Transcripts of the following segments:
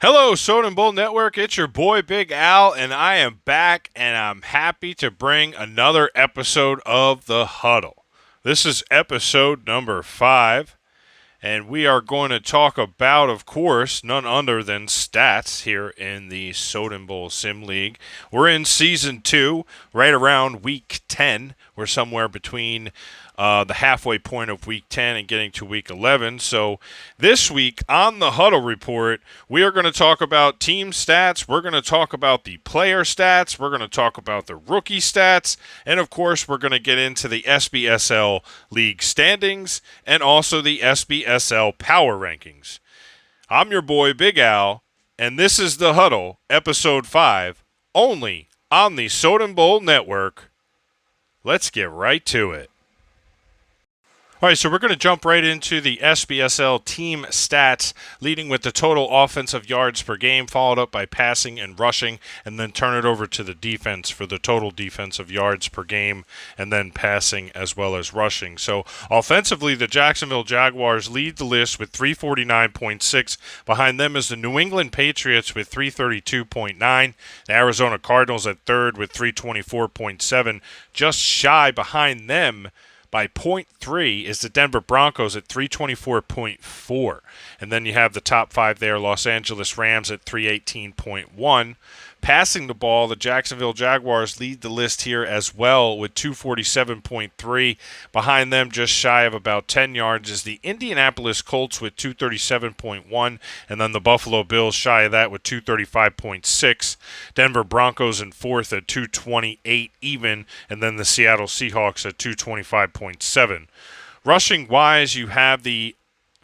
Hello, Soden Bowl Network. It's your boy Big Al, and I am back, and I'm happy to bring another episode of the Huddle. This is episode number 5, and we are going to talk about, of course, none other than stats here in the Soden Bowl Sim League. We're in season 2, right around week 10. We're somewhere between the halfway point of week 10 and getting to week 11. So this week on the Huddle Report, we are going to talk about team stats. We're going to talk about the player stats. We're going to talk about the rookie stats. And of course, we're going to get into the SBSL league standings and also the SBSL power rankings. I'm your boy Big Al, and this is the Huddle, episode 5, only on the Soden Bowl Network. Let's get right to it. All right, so we're going to jump right into the SBSL team stats, leading with the total offensive yards per game, followed up by passing and rushing, and then turn it over to the defense for the total defensive yards per game, and then passing as well as rushing. So offensively, the Jacksonville Jaguars lead the list with 349.6. Behind them is the New England Patriots with 332.9. The Arizona Cardinals at third with 324.7. Just shy behind them by 0.3 is the Denver Broncos at 324.4. And then you have the top 5 there, Los Angeles Rams at 318.1. Passing the ball, the Jacksonville Jaguars lead the list here as well with 247.3. Behind them, just shy of about 10 yards, is the Indianapolis Colts with 237.1. And then the Buffalo Bills shy of that with 235.6. Denver Broncos in fourth at 228 even. And then the Seattle Seahawks at 225.7. Rushing wise, you have the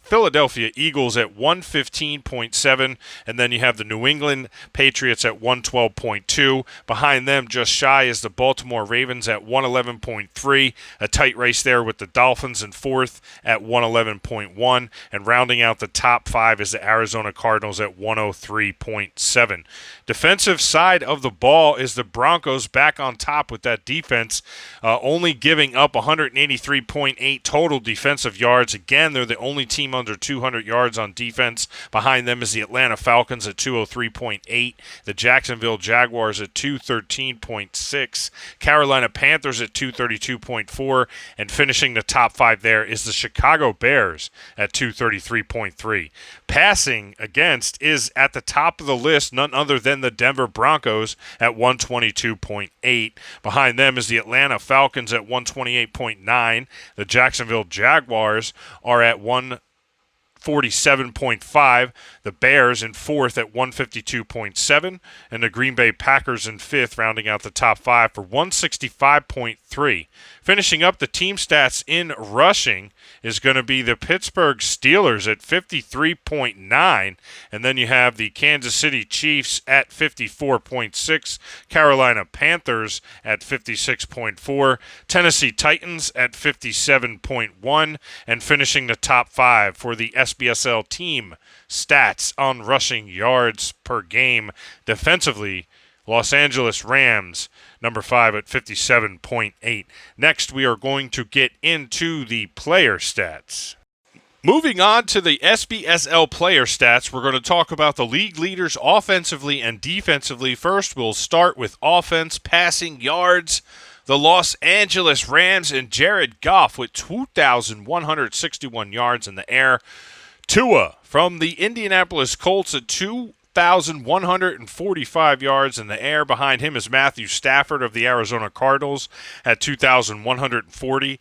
Philadelphia Eagles at 115.7, and then you have the New England Patriots at 112.2. Behind them, just shy, is the Baltimore Ravens at 111.3. A tight race there with the Dolphins in fourth at 111.1. And rounding out the top 5 is the Arizona Cardinals at 103.7. Defensive side of the ball is the Broncos back on top with that defense, only giving up 183.8 total defensive yards. Again, they're the only team under 200 yards on defense. Behind them is the Atlanta Falcons at 203.8, the Jacksonville Jaguars at 213.6, Carolina Panthers at 232.4, and finishing the top 5 there is the Chicago Bears at 233.3. Passing against is at the top of the list, none other than the Denver Broncos at 122.8. Behind them is the Atlanta Falcons at 128.9. The Jacksonville Jaguars are at 147.5, the Bears in fourth at 152.7, and the Green Bay Packers in fifth, rounding out the top 5 for 165.3. Finishing up the team stats in rushing is going to be the Pittsburgh Steelers at 53.9, and then you have the Kansas City Chiefs at 54.6, Carolina Panthers at 56.4, Tennessee Titans at 57.1, and finishing the top 5 for the SBSL team stats on rushing yards per game. Defensively, Los Angeles Rams, number 5 at 57.8. Next, we are going to get into the player stats. Moving on to the SBSL player stats, we're going to talk about the league leaders offensively and defensively. First, we'll start with offense, passing yards. The Los Angeles Rams and Jared Goff with 2,161 yards in the air. Tua from the Indianapolis Colts at 2,145 yards in the air. Behind him is Matthew Stafford of the Arizona Cardinals at 2,140.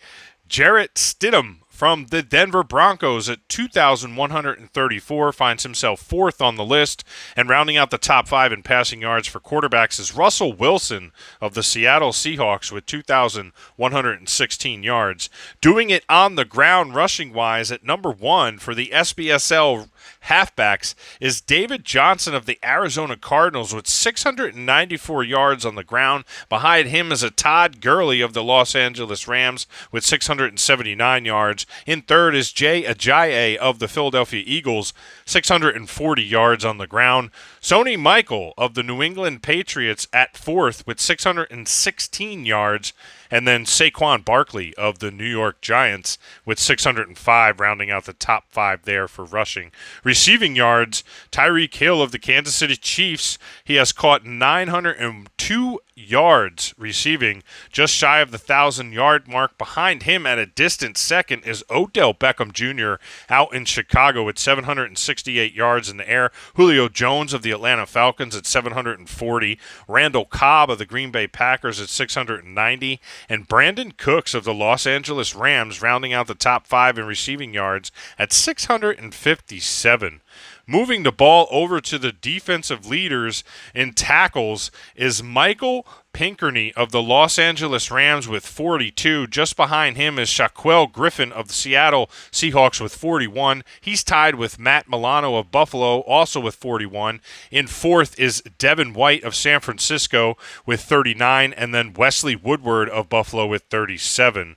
Jarrett Stidham from the Denver Broncos at 2,134 finds himself fourth on the list. And rounding out the top 5 in passing yards for quarterbacks is Russell Wilson of the Seattle Seahawks with 2,116 yards. Doing it on the ground rushing-wise at number 1 for the SBSL halfbacks is David Johnson of the Arizona Cardinals with 694 yards on the ground. Behind him is a Todd Gurley of the Los Angeles Rams with 679 yards. In third is Jay Ajayi of the Philadelphia Eagles, 640 yards on the ground. Sony Michael of the New England Patriots at fourth with 616 yards. And then Saquon Barkley of the New York Giants with 605, rounding out the top 5 there for rushing. Receiving yards, Tyreek Hill of the Kansas City Chiefs, he has caught 902 yards receiving, just shy of the 1,000-yard mark. Behind him at a distant second is Odell Beckham Jr. out in Chicago with 768 yards in the air. Julio Jones of the Atlanta Falcons at 740. Randall Cobb of the Green Bay Packers at 690. And Brandon Cooks of the Los Angeles Rams rounding out the top 5 in receiving yards at 657. Moving the ball over to the defensive leaders in tackles is Michael Pinkerney of the Los Angeles Rams with 42. Just behind him is Shaquille Griffin of the Seattle Seahawks with 41. He's tied with Matt Milano of Buffalo, also with 41. In fourth is Devin White of San Francisco with 39, and then Wesley Woodward of Buffalo with 37.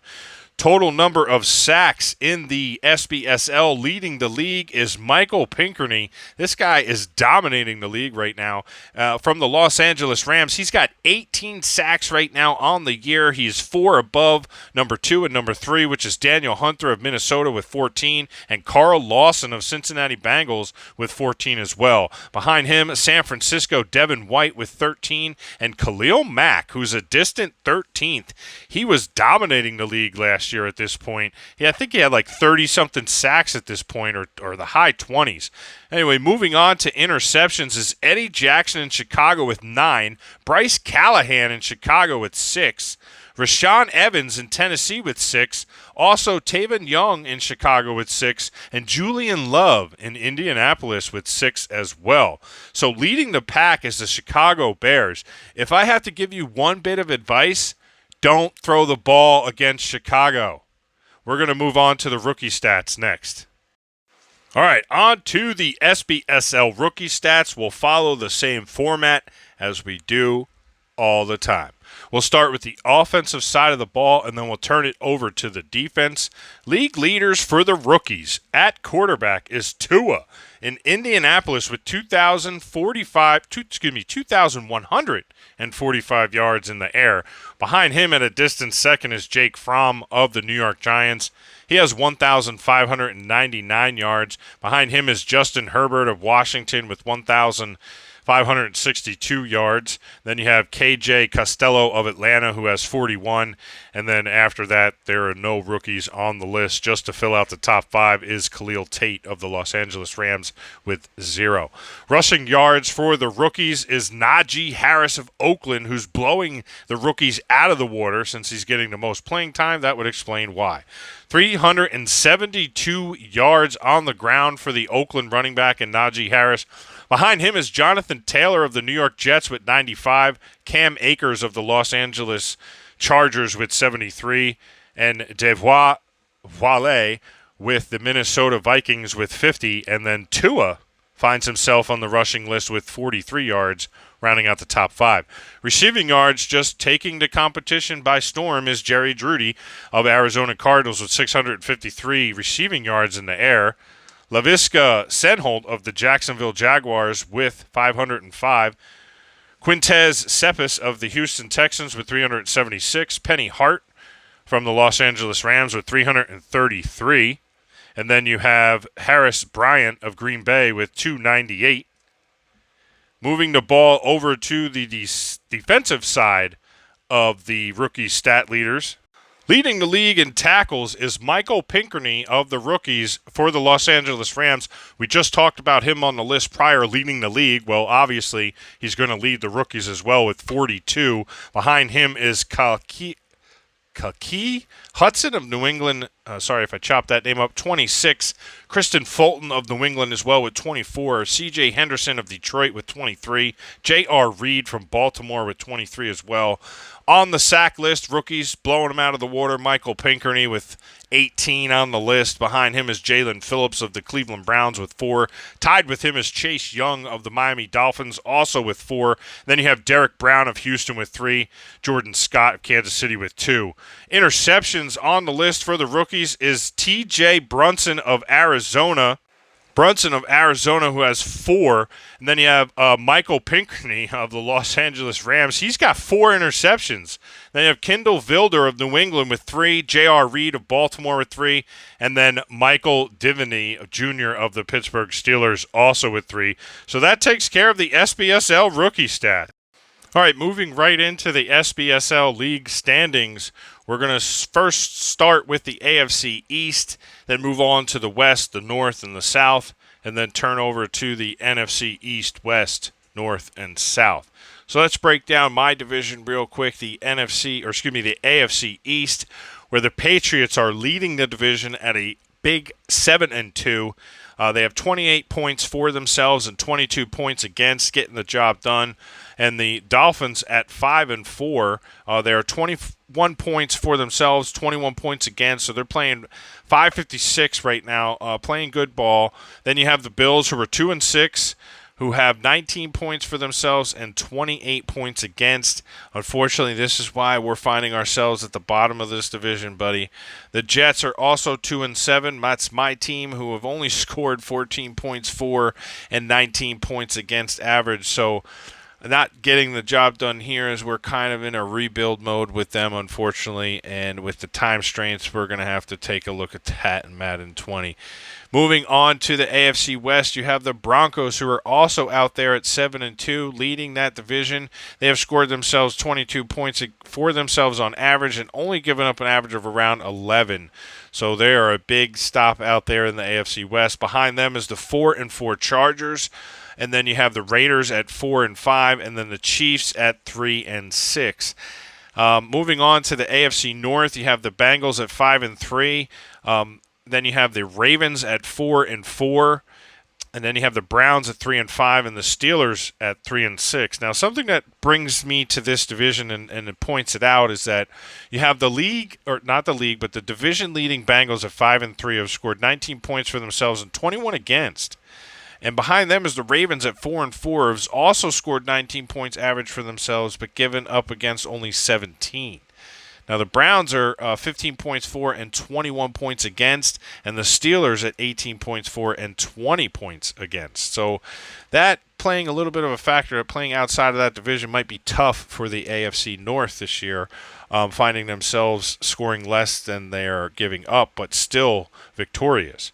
Total number of sacks in the SBSL leading the league is Michael Pinkerney. This guy is dominating the league right now. From the Los Angeles Rams, he's got 18 sacks right now on the year. He's 4 above number 2 and number 3, which is Daniel Hunter of Minnesota with 14, and Carl Lawson of Cincinnati Bengals with 14 as well. Behind him, San Francisco, Devin White with 13, and Khalil Mack, who's a distant 13th. He was dominating the league last year at this point. I think he had like 30-something sacks at this point, or the high 20s. Anyway, moving on to interceptions is Eddie Jackson in Chicago with 9, Bryce Callahan in Chicago with 6, Rashaan Evans in Tennessee with 6, also Taven Young in Chicago with 6, and Julian Love in Indianapolis with 6 as well. So leading the pack is the Chicago Bears. If I have to give you one bit of advice, don't throw the ball against Chicago. We're going to move on to the rookie stats next. All right, on to the SBSL rookie stats. We'll follow the same format as we do all the time. We'll start with the offensive side of the ball, and then we'll turn it over to the defense. League leaders for the rookies at quarterback is Tua in Indianapolis with 2,145 yards in the air. Behind him at a distant second is Jake Fromm of the New York Giants. He has 1,599 yards. Behind him is Justin Herbert of Washington with 1,562 yards. Then you have KJ Costello of Atlanta, who has 41. And then after that, there are no rookies on the list. Just to fill out the top 5 is Khalil Tate of the Los Angeles Rams with 0. Rushing yards for the rookies is Najee Harris of Oakland, who's blowing the rookies out of the water since he's getting the most playing time. That would explain why. 372 yards on the ground for the Oakland running back and Najee Harris. Behind him is Jonathan Taylor of the New York Jets with 95, Cam Akers of the Los Angeles Chargers with 73, and Devois Wale with the Minnesota Vikings with 50, and then Tua finds himself on the rushing list with 43 yards, rounding out the top 5. Receiving yards, just taking the competition by storm, is Jerry Jeudy of Arizona Cardinals with 653 receiving yards in the air. Laviska Senholt of the Jacksonville Jaguars with 505. Quintez Cephas of the Houston Texans with 376. Penny Hart from the Los Angeles Rams with 333. And then you have Harris Bryant of Green Bay with 298. Moving the ball over to the defensive side of the rookie stat leaders. Leading the league in tackles is Michael Pinkerney of the rookies for the Los Angeles Rams. We just talked about him on the list prior, leading the league. Well, obviously, he's going to lead the rookies as well with 42. Behind him is Kaki Hudson of New England. Sorry if I chopped that name up. 26. Kristen Fulton of New England as well with 24. C.J. Henderson of Detroit with 23. J.R. Reed from Baltimore with 23 as well. On the sack list, rookies blowing them out of the water. Michael Pinkerney with 18 on the list. Behind him is Jalen Phillips of the Cleveland Browns with 4. Tied with him is Chase Young of the Miami Dolphins, also with 4. Then you have Derek Brown of Houston with 3. Jordan Scott of Kansas City with 2. Interceptions on the list for the rookies is T.J. Brunson of Arizona Brunson of Arizona, who has 4. And then you have Michael Pinckney of the Los Angeles Rams. He's got 4 interceptions. Then you have Kendall Vilder of New England with 3, J.R. Reed of Baltimore with 3, and then Michael Divany Jr. of the Pittsburgh Steelers also with 3. So that takes care of the SBSL rookie stat. All right, moving right into the SBSL League standings, we're going to first start with the AFC East, then move on to the West, the North, and the South, and then turn over to the NFC East, West, North, and South. So let's break down my division real quick, the AFC East, where the Patriots are leading the division at a big 7-2. They have 28 points for themselves and 22 points against, getting the job done. And the Dolphins at 5-4, they are 21 points for themselves, 21 points against. So they're playing 556 right now, playing good ball. Then you have the Bills, who are 2-6, who have 19 points for themselves and 28 points against. Unfortunately, this is why we're finding ourselves at the bottom of this division, buddy. The Jets are also 2-7. That's my team, who have only scored 14 points for and 19 points against average. So not getting the job done here, as we're kind of in a rebuild mode with them, unfortunately. And with the time strains, we're going to have to take a look at that in Madden 20. Moving on to the AFC West, you have the Broncos, who are also out there at 7-2, leading that division. They have scored themselves 22 points for themselves on average and only given up an average of around 11. So they are a big stop out there in the AFC West. Behind them is the 4-4 Chargers. And then you have the Raiders at 4-5, and then the Chiefs at 3-6. Moving on to the AFC North, you have the Bengals at 5-3. Then you have the Ravens at 4-4, and then you have the Browns at 3-5, and the Steelers at 3-6. Now, something that brings me to this division and it points it out is that you have the league, or not the league, but the division-leading Bengals at 5-3 have scored 19 points for themselves and 21 against. And behind them is the Ravens at 4-4, who's also scored 19 points average for themselves, but given up against only 17. Now, the Browns are 15 points for and 21 points against, and the Steelers at 18 points for and 20 points against. So that playing a little bit of a factor, playing outside of that division might be tough for the AFC North this year, finding themselves scoring less than they are giving up, but still victorious.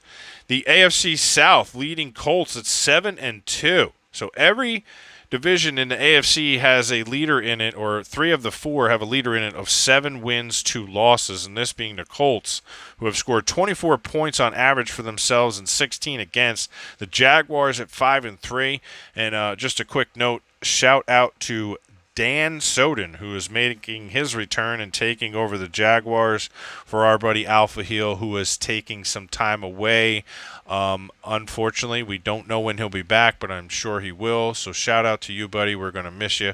The AFC South leading Colts at 7-2. So every division in the AFC has a leader in it, or 3 of the 4 have a leader in it of 7 wins, 2 losses, and this being the Colts, who have scored 24 points on average for themselves and 16 against. The Jaguars at 5-3. And just a quick note, shout out to Dan Soden, who is making his return and taking over the Jaguars for our buddy Alpha Heel, who is taking some time away. Unfortunately, we don't know when he'll be back, but I'm sure he will. So shout out to you, buddy. We're going to miss you.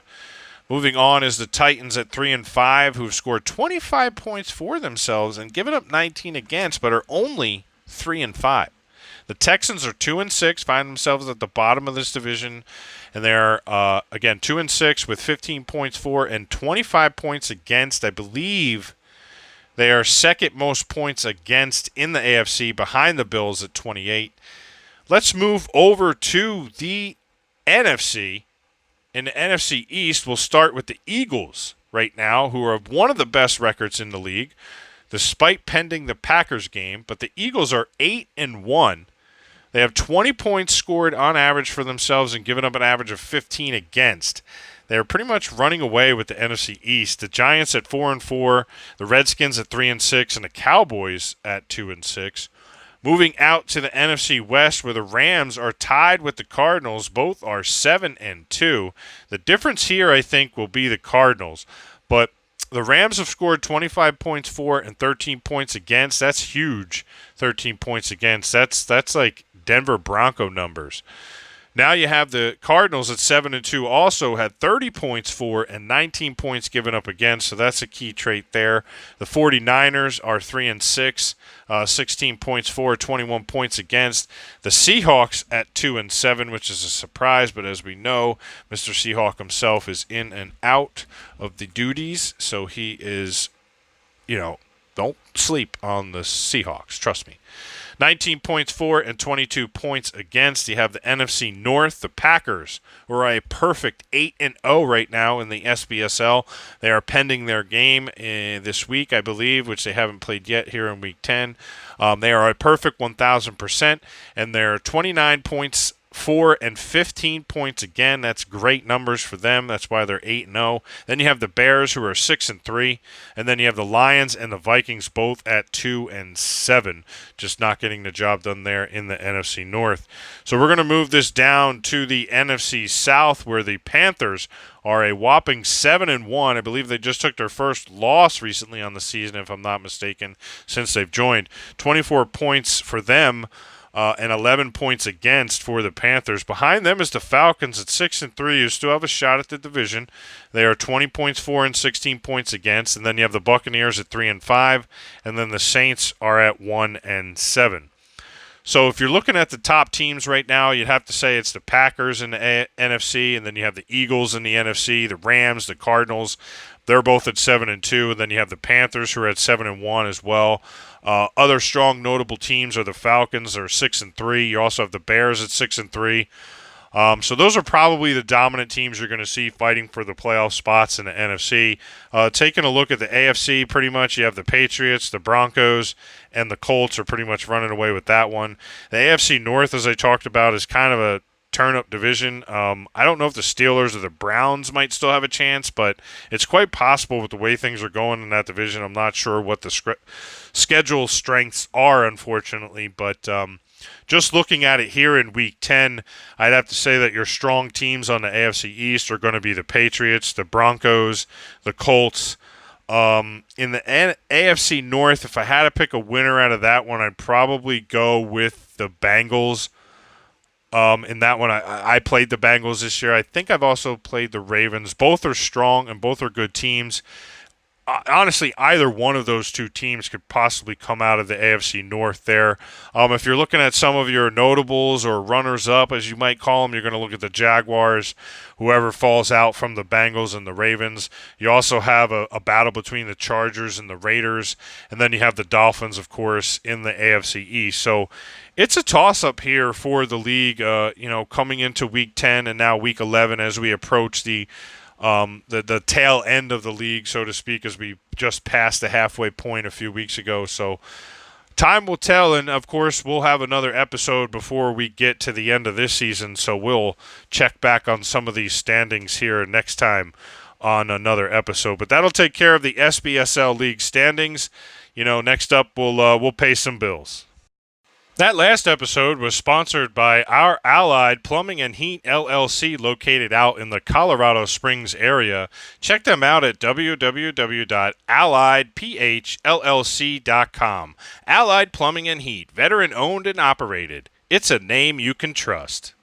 Moving on is the Titans at 3-5, who've scored 25 points for themselves and given up 19 against, but are only 3-5. The Texans are 2-6, find themselves at the bottom of this division, and they're, again, 2-6 with 15 points for and 25 points against. I believe they are second most points against in the AFC, behind the Bills at 28. Let's move over to the NFC. In the NFC East, we'll start with the Eagles right now, who are one of the best records in the league, despite pending the Packers game. But the Eagles are 8-1. They have 20 points scored on average for themselves and given up an average of 15 against. They're pretty much running away with the NFC East. The Giants at 4-4, the Redskins at 3-6, and the Cowboys at 2-6. Moving out to the NFC West, where the Rams are tied with the Cardinals. Both are 7-2. The difference here, I think, will be the Cardinals. But the Rams have scored 25 points for and 13 points against. That's huge, 13 points against. That's like Denver Bronco numbers. Now you have the Cardinals at 7-2, also had 30 points for and 19 points given up against, so that's a key trait there. The 49ers are 3-6, 16 points for, 21 points against. The Seahawks at 2-7, which is a surprise, but as we know, Mr. Seahawk himself is in and out of the duties, so he is, Don't sleep on the Seahawks. Trust me. 19 points for and 22 points against. You have the NFC North, the Packers, who are a perfect 8-0 right now in the SBSL. They are pending their game this week, I believe, which they haven't played yet here in Week 10. They are a perfect 1,000%, and they're 29 points for and 15 points again. That's great numbers for them. That's why they're 8-0. Then you have the Bears, who are 6-3, and then you have the Lions and the Vikings, both at 2-7. Just not getting the job done there in the NFC North. So we're going to move this down to the NFC South, where the Panthers are a whopping 7-1. I believe they just took their first loss recently on the season, if I'm not mistaken, since they've joined. 24 points for them. And 11 points against for the Panthers. Behind them is the Falcons at 6-3, who still have a shot at the division. They are 20 points for and 16 points against. And then you have the Buccaneers at 3-5, and then the Saints are at 1-7. So if you're looking at the top teams right now, you'd have to say it's the Packers in the NFC, and then you have the Eagles in the NFC, the Rams, the Cardinals. They're both at 7-2, and then you have the Panthers, who are at 7-1 as well. Other strong, notable teams are the Falcons, are 6-3. You also have the Bears at 6-3. So those are probably the dominant teams you're going to see fighting for the playoff spots in the NFC. Taking a look at the AFC, pretty much you have the Patriots, the Broncos, and the Colts are pretty much running away with that one. The AFC North, as I talked about, is kind of a turn-up division. I don't know if the Steelers or the Browns might still have a chance, but it's quite possible with the way things are going in that division. I'm not sure what the schedule strengths are, unfortunately, but just looking at it here in Week 10, I'd have to say that your strong teams on the AFC East are going to be the Patriots, the Broncos, the Colts. In the AFC North, if I had to pick a winner out of that one, I'd probably go with the Bengals. In that one, I played the Bengals this year. I think I've also played the Ravens. Both are strong and both are good teams. Honestly, either one of those two teams could possibly come out of the AFC North there. If you're looking at some of your notables or runners-up, as you might call them, you're going to look at the Jaguars, whoever falls out from the Bengals and the Ravens. You also have a battle between the Chargers and the Raiders, and then you have the Dolphins, of course, in the AFC East. So it's a toss-up here for the league, coming into Week 10 and now Week 11 as we approach the tail end of the league, so to speak, as we just passed the halfway point a few weeks ago. So time will tell, and of course we'll have another episode before we get to the end of this season, so we'll check back on some of these standings here next time on another episode. But that'll take care of the SBSL League standings. Next up we'll pay some bills. That last episode was sponsored by our Allied Plumbing and Heat LLC, located out in the Colorado Springs area. Check them out at www.alliedphllc.com. Allied Plumbing and Heat, veteran owned and operated. It's a name you can trust.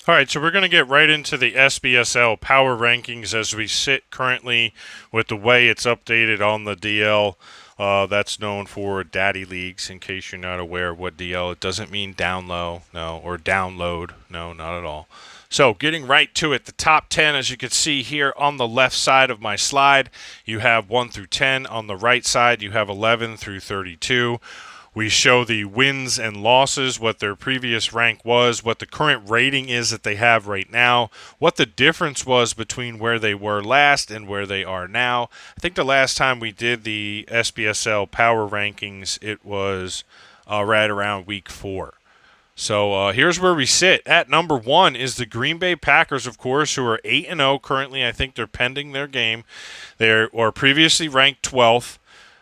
All right, so we're going to get right into the SBSL Power Rankings as we sit currently with the way it's updated on the DL. That's known for Daddy Leagues, in case you're not aware of what DL. It doesn't mean down low, no, or download, no, not at all. So getting right to it, the top 10, as you can see here on the left side of my slide, you have 1 through 10. On the right side, you have 11 through 32. We show the wins and losses, what their previous rank was, what the current rating is that they have right now, what the difference was between where they were last and where they are now. I think the last time we did the SBSL Power Rankings, it was right around Week 4. So here's where we sit. At number 1 is the Green Bay Packers, of course, who are 8-0 currently. I think they're pending their game. They are previously ranked 12th.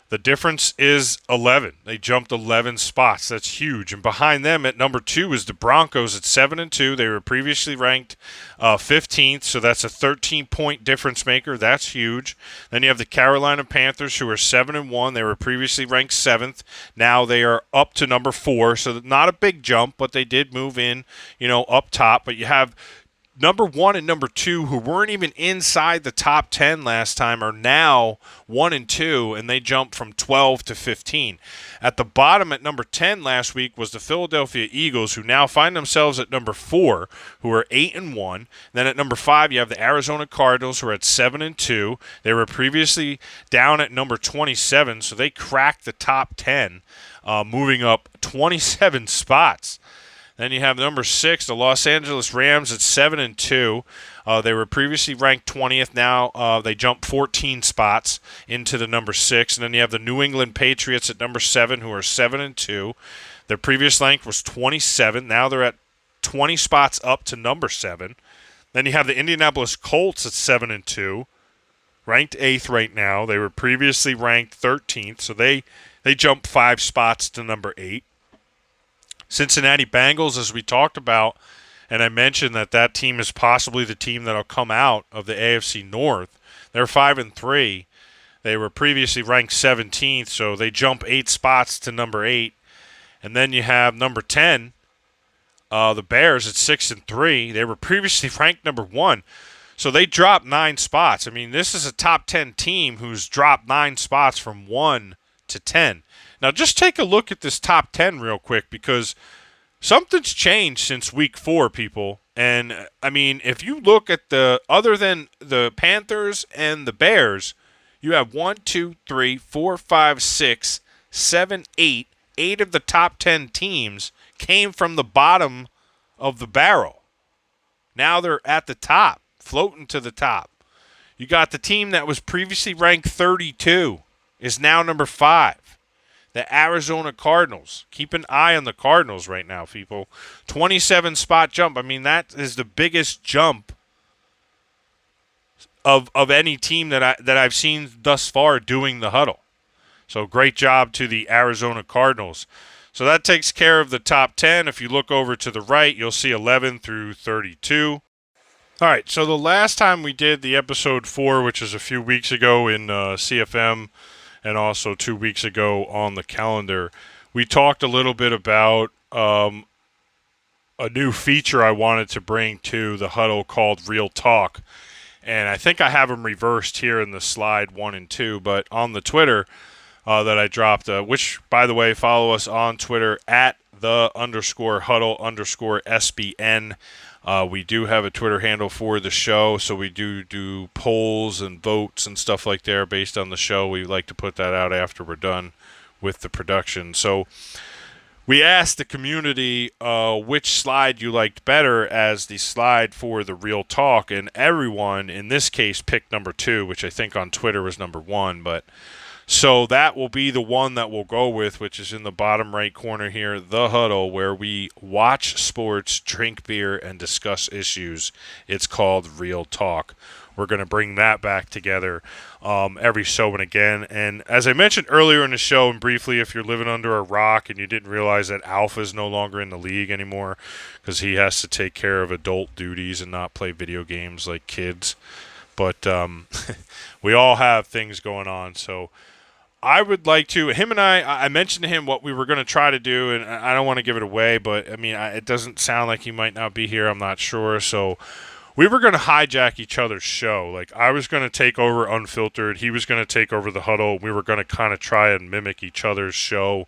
The difference is 11. They jumped 11 spots. That's huge. And behind them at number 2 is the Broncos at 7-2. They were previously ranked 15th, so that's a 13-point difference maker. That's huge. Then you have the Carolina Panthers, who are 7-1. They were previously ranked 7th. Now they are up to number 4, so not a big jump, but they did move in, up top. But you have number 1 and number 2, who weren't even inside the top 10 last time, are now 1 and 2, and they jumped from 12 to 15. At the bottom at number 10 last week was the Philadelphia Eagles, who now find themselves at number 4, who are 8 and 1. Then at number 5, you have the Arizona Cardinals, who are at 7 and 2. They were previously down at number 27, so they cracked the top 10, moving up 27 spots. Then you have number 6, the Los Angeles Rams at 7 and 2. They were previously ranked 20th. Now they jumped 14 spots into the number 6. And then you have the New England Patriots at number 7, who are 7 and 2. Their previous rank was 27. Now they're at 20 spots up to number 7. Then you have the Indianapolis Colts at 7 and 2, ranked 8th right now. They were previously ranked 13th, so they jumped 5 spots to number 8. Cincinnati Bengals, as we talked about, and I mentioned that team is possibly the team that will come out of the AFC North. They're 5 and 3. They were previously ranked 17th, so they jump 8 spots to number 8. And then you have number 10, the Bears at 6 and 3. They were previously ranked number 1, so they dropped 9 spots. I mean, this is a top 10 team who's dropped 9 spots from 1 to 10. Now, just take a look at this top 10 real quick, because something's changed since week 4, people. And, I mean, if you look at other than the Panthers and the Bears, you have 1, 2, 3, 4, 5, 6, 7, 8. 8 of the top 10 teams came from the bottom of the barrel. Now they're at the top, floating to the top. You got the team that was previously ranked 32 is now number 5. The Arizona Cardinals. Keep an eye on the Cardinals right now, people. 27 spot jump. I mean, that is the biggest jump of any team that I've seen thus far doing the huddle. So great job to the Arizona Cardinals. So that takes care of the top 10. If you look over to the right, you'll see 11 through 32. All right, so the last time we did the episode 4, which is a few weeks ago in CFM, and also 2 weeks ago on the calendar, we talked a little bit about a new feature I wanted to bring to the huddle called Real Talk. And I think I have them reversed here in the slide 1 and 2, but on the Twitter that I dropped, which, by the way, follow us on Twitter at @the_huddle_SBN. We do have a Twitter handle for the show, so we do polls and votes and stuff like there based on the show. We like to put that out after we're done with the production. So we asked the community which slide you liked better as the slide for the Real Talk, and everyone in this case picked number 2, which I think on Twitter was number 1. But so that will be the one that we'll go with, which is in the bottom right corner here, the huddle, where we watch sports, drink beer, and discuss issues. It's called Real Talk. We're going to bring that back together every so and again. And as I mentioned earlier in the show, and briefly, if you're living under a rock and you didn't realize that Alpha is no longer in the league anymore because he has to take care of adult duties and not play video games like kids. But we all have things going on, so I would like to, him and I mentioned to him what we were going to try to do, and I don't want to give it away, but, I mean, it doesn't sound like he might not be here. I'm not sure. So we were going to hijack each other's show. Like, I was going to take over Unfiltered. He was going to take over the huddle. We were going to kind of try and mimic each other's show.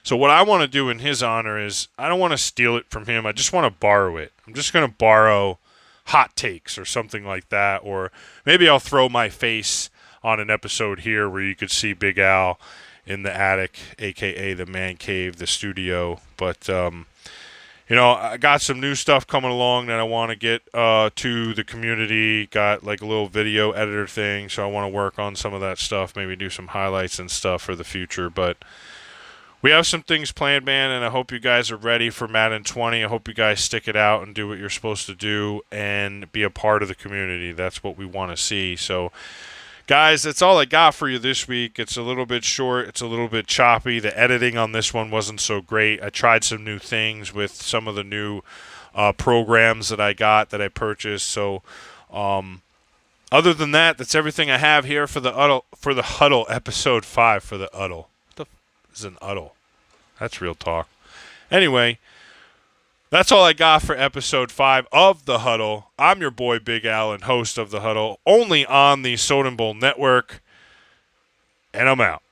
So what I want to do in his honor is I don't want to steal it from him. I just want to borrow it. I'm just going to borrow hot takes or something like that, or maybe I'll throw my face on an episode here where you could see Big Al in the attic, a.k.a. the man cave, the studio. But, I got some new stuff coming along that I want to get to the community. Got like a little video editor thing, so I want to work on some of that stuff, maybe do some highlights and stuff for the future. But we have some things planned, man, and I hope you guys are ready for Madden 20. I hope you guys stick it out and do what you're supposed to do and be a part of the community. That's what we want to see. So, guys, that's all I got for you this week. It's a little bit short. It's a little bit choppy. The editing on this one wasn't so great. I tried some new things with some of the new programs that I purchased. So, other than that, that's everything I have here for the huddle episode 5 for the huddle. What the f is an huddle? That's Real Talk. Anyway, That's all I got for episode 5 of The Huddle. I'm your boy Big Al and host of The Huddle, only on the Soden Bowl Network, and I'm out.